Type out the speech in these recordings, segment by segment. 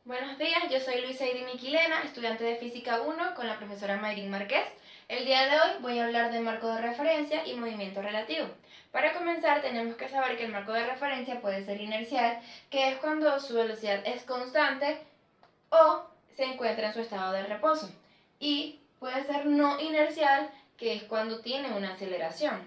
Buenos días, yo soy Luisaidi Miquilena, estudiante de Física 1 con la profesora Mayrin Márquez. El día de hoy voy a hablar de marco de referencia y movimiento relativo. Para comenzar tenemos que saber que el marco de referencia puede ser inercial, que es cuando su velocidad es constante o se encuentra en su estado de reposo. Y puede ser no inercial, que es cuando tiene una aceleración.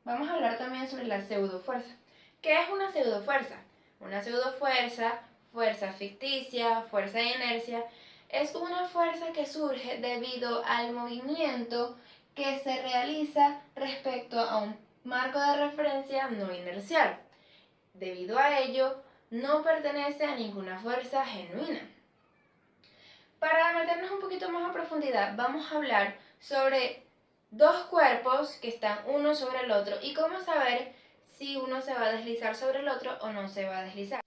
Vamos a hablar también sobre la pseudofuerza. ¿Qué es una pseudofuerza? Una pseudofuerza, fuerza ficticia, fuerza de inercia, es una fuerza que surge debido al movimiento que se realiza respecto a un marco de referencia no inercial. Debido a ello, no pertenece a ninguna fuerza genuina. Para meternos un poquito más a profundidad, vamos a hablar sobre dos cuerpos que están uno sobre el otro y cómo saber si uno se va a deslizar sobre el otro o no se va a deslizar.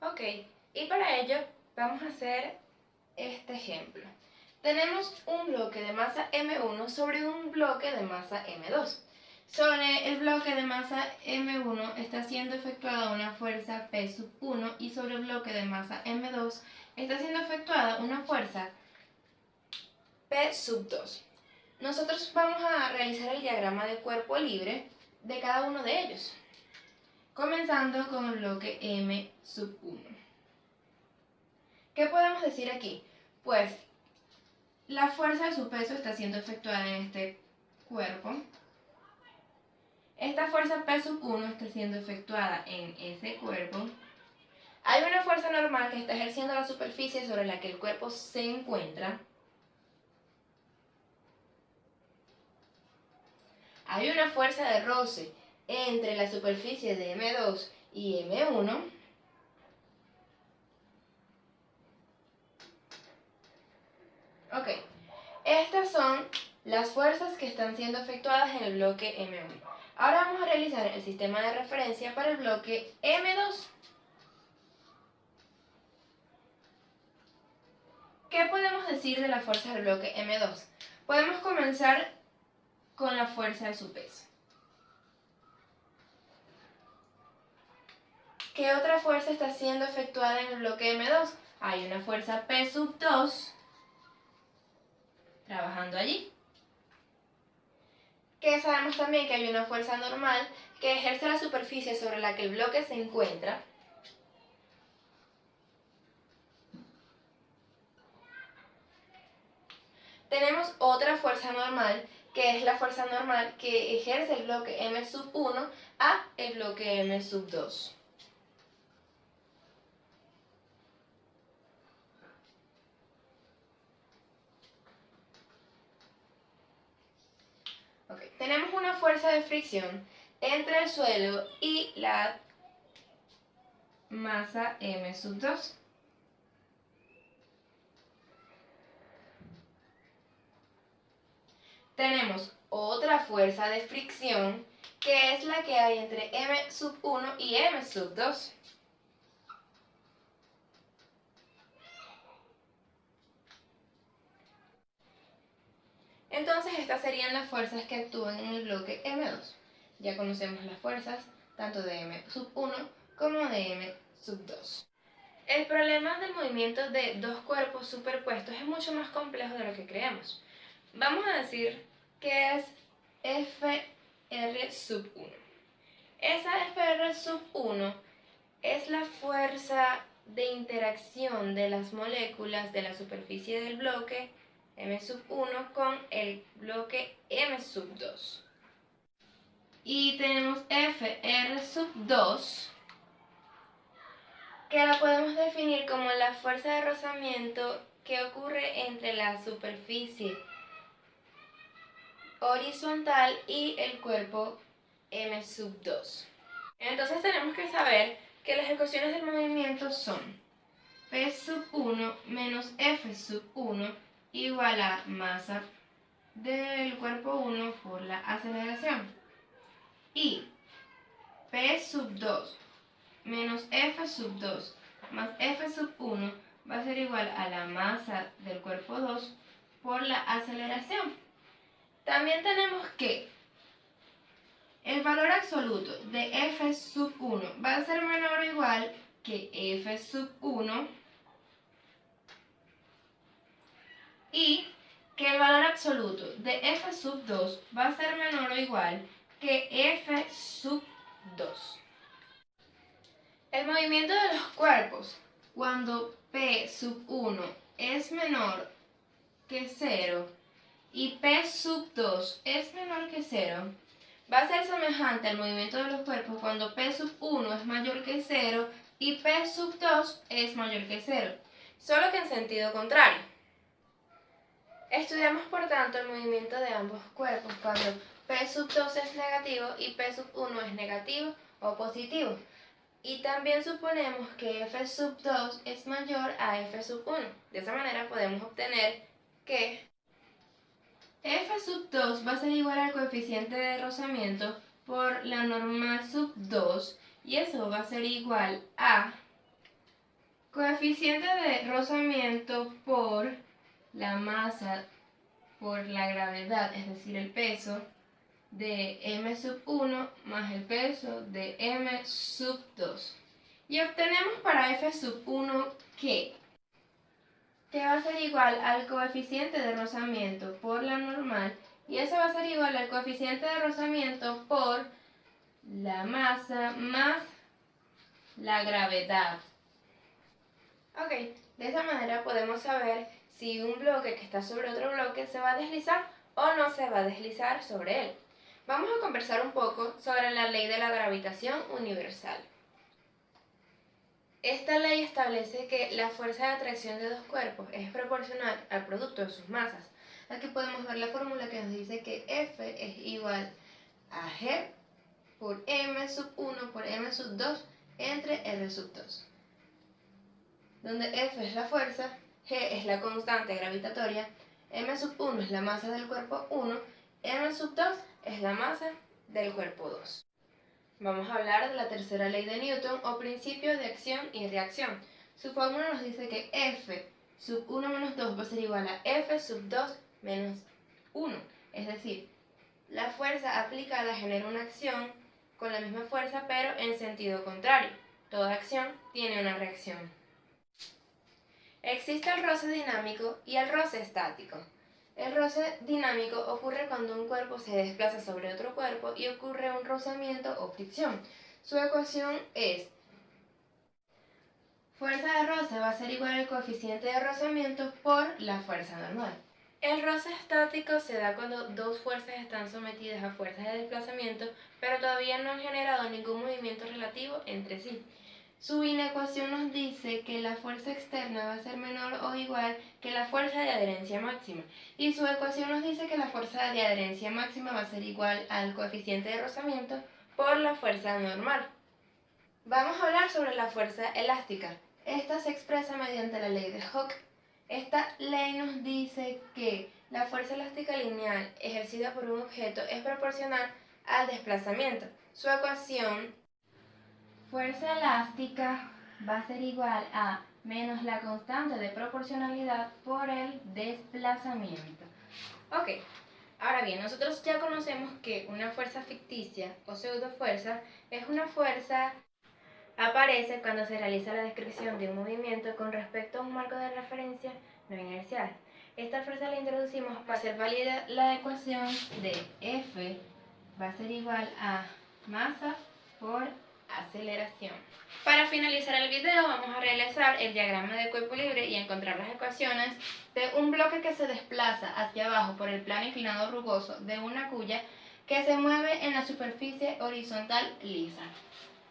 Ok, y para ello vamos a hacer este ejemplo. Tenemos un bloque de masa M1 sobre un bloque de masa M2. Sobre el bloque de masa M1 está siendo efectuada una fuerza P sub 1 y sobre el bloque de masa M2 está siendo efectuada una fuerza P sub 2. Nosotros vamos a realizar el diagrama de cuerpo libre de cada uno de ellos, comenzando con el bloque M sub 1. ¿Qué podemos decir aquí? Pues la fuerza de su peso está siendo efectuada en este cuerpo. Esta fuerza P sub 1 está siendo efectuada en ese cuerpo. Hay una fuerza normal que está ejerciendo la superficie sobre la que el cuerpo se encuentra. Hay una fuerza de roce entre la superficie de M2 y M1. Ok, estas son las fuerzas que están siendo efectuadas en el bloque M1. Ahora vamos a realizar el sistema de referencia para el bloque M2. ¿Qué podemos decir de las fuerzas del bloque M2? Podemos comenzar con la fuerza de su peso. ¿Qué otra fuerza está siendo efectuada en el bloque M2? Hay una fuerza P sub 2 trabajando allí. Que sabemos también que hay una fuerza normal que ejerce la superficie sobre la que el bloque se encuentra. Tenemos otra fuerza normal, que es la fuerza normal que ejerce el bloque M sub 1 a el bloque M sub 2. Okay. Tenemos una fuerza de fricción entre el suelo y la masa M sub 2. Tenemos otra fuerza de fricción que es la que hay entre M sub 1 y M sub 2. Entonces estas serían las fuerzas que actúan en el bloque M2. Ya conocemos las fuerzas tanto de M sub 1 como de M sub 2. El problema del movimiento de dos cuerpos superpuestos es mucho más complejo de lo que creemos. Vamos a decir que es Fr sub 1. Esa Fr sub 1 es la fuerza de interacción de las moléculas de la superficie del bloque M sub 1 con el bloque M sub 2. Y tenemos Fr sub 2, que la podemos definir como la fuerza de rozamiento que ocurre entre la superficie horizontal y el cuerpo M sub 2. Entonces tenemos que saber que las ecuaciones del movimiento son P sub 1 menos F sub 1 igual a masa del cuerpo 1 por la aceleración. Y P sub 2 menos F sub 2 más F sub 1 va a ser igual a la masa del cuerpo 2 por la aceleración. También tenemos que el valor absoluto de F sub 1 va a ser menor o igual que F sub 1 y que el valor absoluto de f sub 2 va a ser menor o igual que f sub 2. El movimiento de los cuerpos cuando p sub 1 es menor que 0 y p sub 2 es menor que 0 va a ser semejante al movimiento de los cuerpos cuando p sub 1 es mayor que 0 y p sub 2 es mayor que 0, solo que en sentido contrario. Estudiamos por tanto el movimiento de ambos cuerpos cuando p sub 2 es negativo y p sub 1 es negativo o positivo. Y también suponemos que f sub 2 es mayor a f sub 1. De esa manera podemos obtener que f sub 2 va a ser igual al coeficiente de rozamiento por la normal sub 2 y eso va a ser igual a coeficiente de rozamiento por la masa por la gravedad, es decir, el peso de m sub 1 más el peso de m sub 2. Y obtenemos para f sub 1 que va a ser igual al coeficiente de rozamiento por la normal y eso va a ser igual al coeficiente de rozamiento por la masa más la gravedad. Ok, de esa manera podemos saber si un bloque que está sobre otro bloque se va a deslizar o no se va a deslizar sobre él. Vamos a conversar un poco sobre la ley de la gravitación universal. Esta ley establece que la fuerza de atracción de dos cuerpos es proporcional al producto de sus masas. Aquí podemos ver la fórmula que nos dice que F es igual a G por M sub 1 por M sub 2 entre R sub 2. Donde F es la fuerza, G es la constante gravitatoria, M sub 1 es la masa del cuerpo 1, M sub 2 es la masa del cuerpo 2. Vamos a hablar de la tercera ley de Newton o principio de acción y reacción. Su fórmula nos dice que F sub 1 menos 2 va a ser igual a F sub 2 menos 1. Es decir, la fuerza aplicada genera una acción con la misma fuerza pero en sentido contrario. Toda acción tiene una reacción. Existe el roce dinámico y el roce estático. El roce dinámico ocurre cuando un cuerpo se desplaza sobre otro cuerpo y ocurre un rozamiento o fricción. Su ecuación es fuerza de roce va a ser igual al coeficiente de rozamiento por la fuerza normal. El roce estático se da cuando dos fuerzas están sometidas a fuerzas de desplazamiento, pero todavía no han generado ningún movimiento relativo entre sí. Su inecuación nos dice que la fuerza externa va a ser menor o igual que la fuerza de adherencia máxima. Y su ecuación nos dice que la fuerza de adherencia máxima va a ser igual al coeficiente de rozamiento por la fuerza normal. Vamos a hablar sobre la fuerza elástica. Esta se expresa mediante la ley de Hooke. Esta ley nos dice que la fuerza elástica lineal ejercida por un objeto es proporcional al desplazamiento. Su ecuación fuerza elástica va a ser igual a menos la constante de proporcionalidad por el desplazamiento. Ok, ahora bien, nosotros ya conocemos que una fuerza ficticia o pseudofuerza es una fuerza que aparece cuando se realiza la descripción de un movimiento con respecto a un marco de referencia no inercial. Esta fuerza la introducimos para hacer válida la ecuación de F va a ser igual a masa por aceleración. Para finalizar el video vamos a realizar el diagrama de cuerpo libre y encontrar las ecuaciones de un bloque que se desplaza hacia abajo por el plano inclinado rugoso de una cuya que se mueve en la superficie horizontal lisa.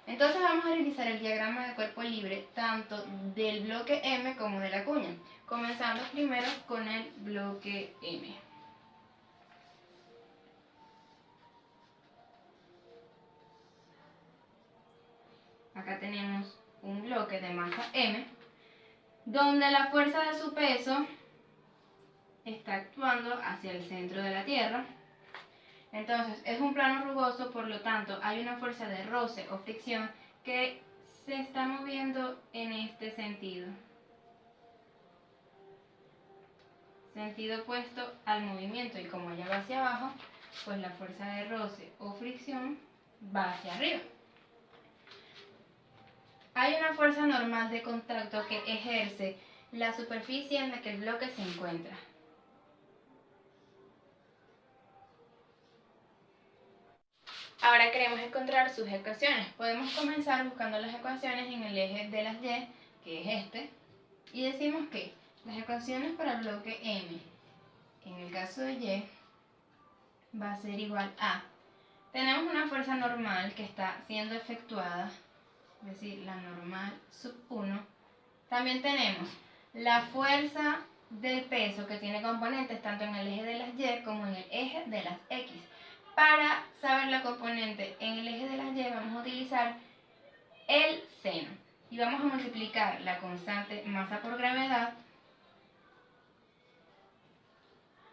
Entonces vamos a realizar el diagrama de cuerpo libre tanto del bloque M como de la cuña, comenzando primero con el bloque M. Acá tenemos un bloque de masa M, donde la fuerza de su peso está actuando hacia el centro de la Tierra. Entonces es un plano rugoso, por lo tanto hay una fuerza de roce o fricción que se está moviendo en este sentido. Sentido opuesto al movimiento, y como ella va hacia abajo, pues la fuerza de roce o fricción va hacia arriba. Hay una fuerza normal de contacto que ejerce la superficie en la que el bloque se encuentra. Ahora queremos encontrar sus ecuaciones. Podemos comenzar buscando las ecuaciones en el eje de las Y, que es este, y decimos que las ecuaciones para el bloque M, en el caso de Y, va a ser igual a, tenemos una fuerza normal que está siendo efectuada, es decir, la normal sub 1. También tenemos la fuerza del peso que tiene componentes tanto en el eje de las Y como en el eje de las X. Para saber la componente en el eje de las Y vamos a utilizar el seno y vamos a multiplicar la constante masa por gravedad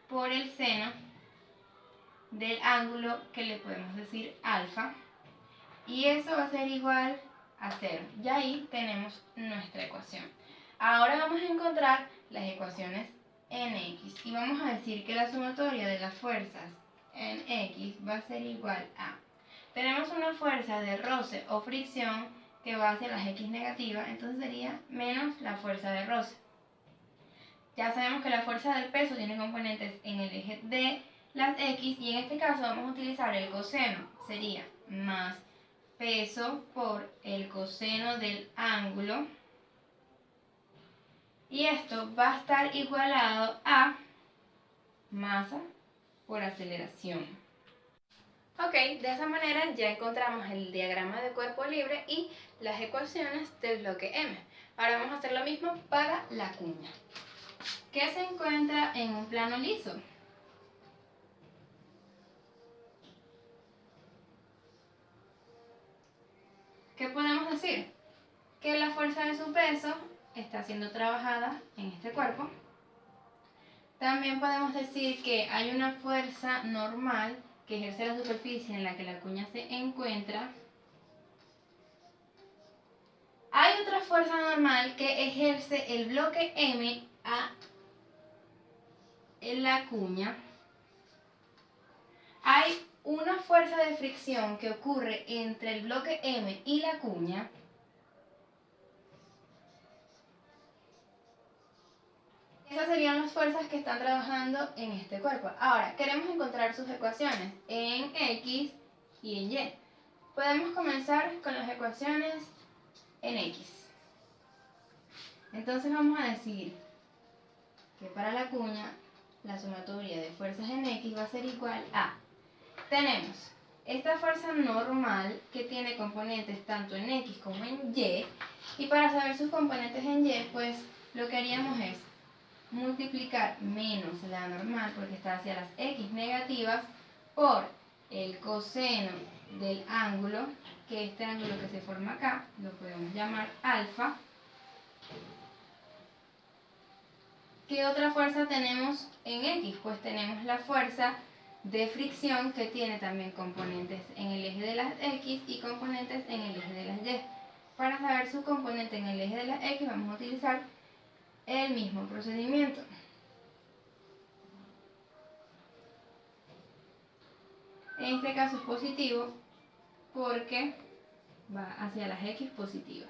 por el seno del ángulo que le podemos decir alfa, y eso va a ser igual a 0. Y ahí tenemos nuestra ecuación. Ahora vamos a encontrar las ecuaciones en X y vamos a decir que la sumatoria de las fuerzas en X va a ser igual a, tenemos una fuerza de roce o fricción que va hacia las X negativas, entonces sería menos la fuerza de roce. Ya sabemos que la fuerza del peso tiene componentes en el eje de las X y en este caso vamos a utilizar el coseno, sería más peso por el coseno del ángulo, y esto va a estar igualado a masa por aceleración. Ok, de esa manera ya encontramos el diagrama de cuerpo libre y las ecuaciones del bloque M. Ahora vamos a hacer lo mismo para la cuña, que se encuentra en un plano liso. ¿Qué podemos decir? Que la fuerza de su peso está siendo trabajada en este cuerpo. También podemos decir que hay una fuerza normal que ejerce la superficie en la que la cuña se encuentra. Hay otra fuerza normal que ejerce el bloque M en la cuña. Hay una fuerza de fricción que ocurre entre el bloque M y la cuña. Esas serían las fuerzas que están trabajando en este cuerpo. Ahora, queremos encontrar sus ecuaciones en X y en Y. Podemos comenzar con las ecuaciones en X. Entonces vamos a decir que para la cuña la sumatoria de fuerzas en X va a ser igual a, tenemos esta fuerza normal que tiene componentes tanto en X como en Y, y para saber sus componentes en Y, pues lo que haríamos es multiplicar menos la normal, porque está hacia las X negativas, por el coseno del ángulo, que este ángulo que se forma acá lo podemos llamar alfa. ¿Qué otra fuerza tenemos en X? Pues tenemos la fuerza de fricción que tiene también componentes en el eje de las X y componentes en el eje de las Y. Para saber su componente en el eje de las X vamos a utilizar el mismo procedimiento. En este caso es positivo porque va hacia las X positivas.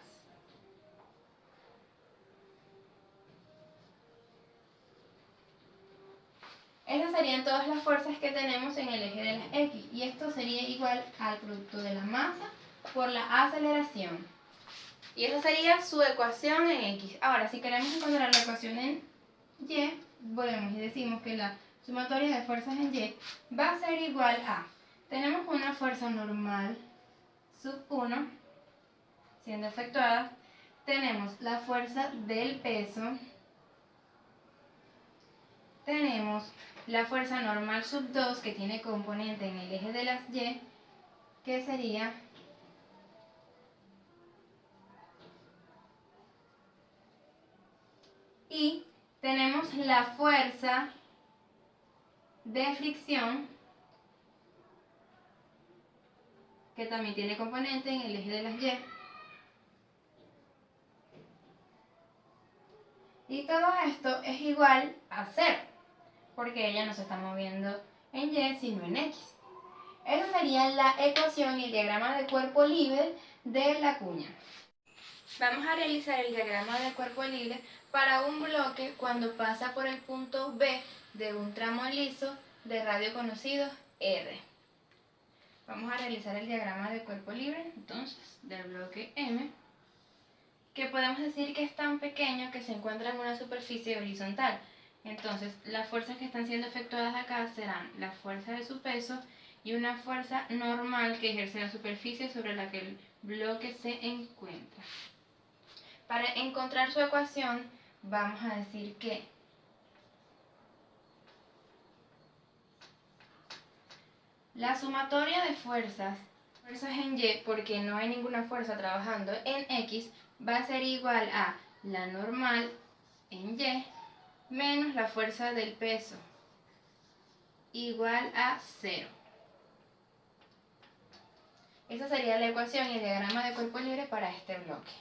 Esas serían todas las fuerzas que tenemos en el eje de las X, y esto sería igual al producto de la masa por la aceleración. Y esa sería su ecuación en X. Ahora, si queremos encontrar la ecuación en Y, volvemos y decimos que la sumatoria de fuerzas en Y va a ser igual a, tenemos una fuerza normal sub 1 siendo efectuada, tenemos la fuerza del peso, tenemos la fuerza normal sub 2 que tiene componente en el eje de las Y, que sería y tenemos la fuerza de fricción que también tiene componente en el eje de las Y. Y todo esto es igual a 0, porque ella no se está moviendo en Y, sino en X. Esa sería la ecuación y el diagrama de cuerpo libre de la cuña. Vamos a realizar el diagrama de cuerpo libre para un bloque cuando pasa por el punto B de un tramo liso de radio conocido R. Vamos a realizar el diagrama de cuerpo libre, entonces, del bloque M, que podemos decir que es tan pequeño que se encuentra en una superficie horizontal. Entonces, las fuerzas que están siendo efectuadas acá serán la fuerza de su peso y una fuerza normal que ejerce la superficie sobre la que el bloque se encuentra. Para encontrar su ecuación, vamos a decir que la sumatoria de fuerzas en Y, porque no hay ninguna fuerza trabajando en X, va a ser igual a la normal en Y menos la fuerza del peso, igual a 0. Esa sería la ecuación y el diagrama de cuerpo libre para este bloque.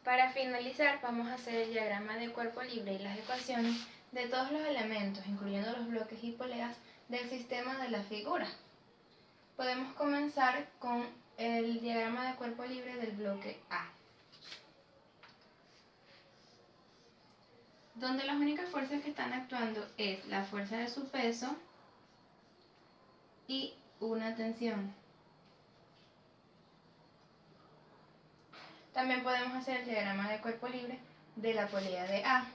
Para finalizar, vamos a hacer el diagrama de cuerpo libre y las ecuaciones de todos los elementos, incluyendo los bloques y poleas, del sistema de la figura. Podemos comenzar con el diagrama de cuerpo libre del bloque A, donde las únicas fuerzas que están actuando es la fuerza de su peso y una tensión. También podemos hacer el diagrama de cuerpo libre de la polea de A,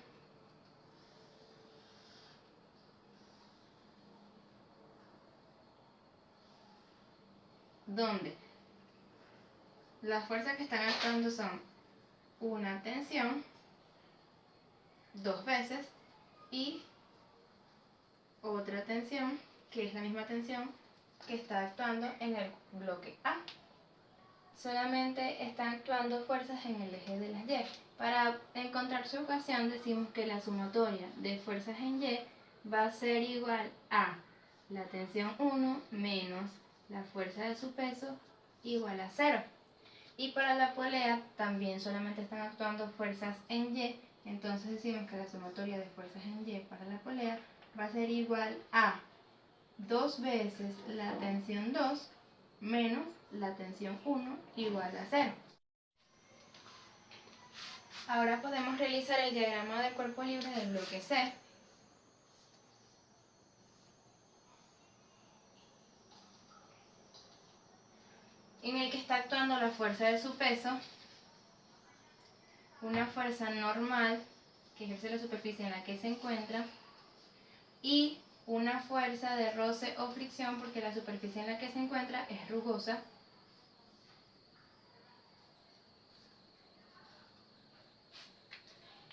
donde las fuerzas que están actuando son una tensión dos veces y otra tensión, que es la misma tensión que está actuando en el bloque A. Solamente están actuando fuerzas en el eje de las Y. Para encontrar su ecuación decimos que la sumatoria de fuerzas en Y va a ser igual a la tensión 1 menos la fuerza de su peso igual a 0. Y para la polea también solamente están actuando fuerzas en Y, entonces decimos que la sumatoria de fuerzas en Y para la polea va a ser igual a 2 veces la tensión 2 menos la tensión 1 igual a 0. Ahora podemos realizar el diagrama de cuerpo libre del bloque C. En el que está actuando la fuerza de su peso, una fuerza normal que ejerce la superficie en la que se encuentra y una fuerza de roce o fricción porque la superficie en la que se encuentra es rugosa.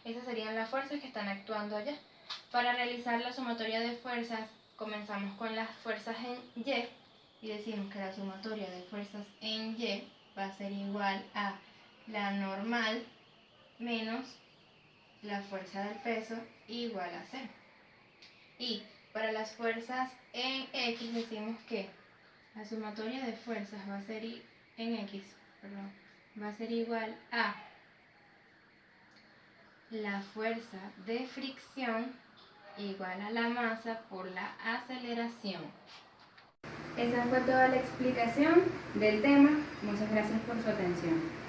Esas serían las fuerzas que están actuando allá. Para realizar la sumatoria de fuerzas, comenzamos con las fuerzas en Y decimos que la sumatoria de fuerzas en Y va a ser igual a la normal menos la fuerza del peso igual a 0. Y para las fuerzas en X decimos que la sumatoria de fuerzas va a ser va a ser igual a la fuerza de fricción igual a la masa por la aceleración. Esa fue toda la explicación del tema. Muchas gracias por su atención.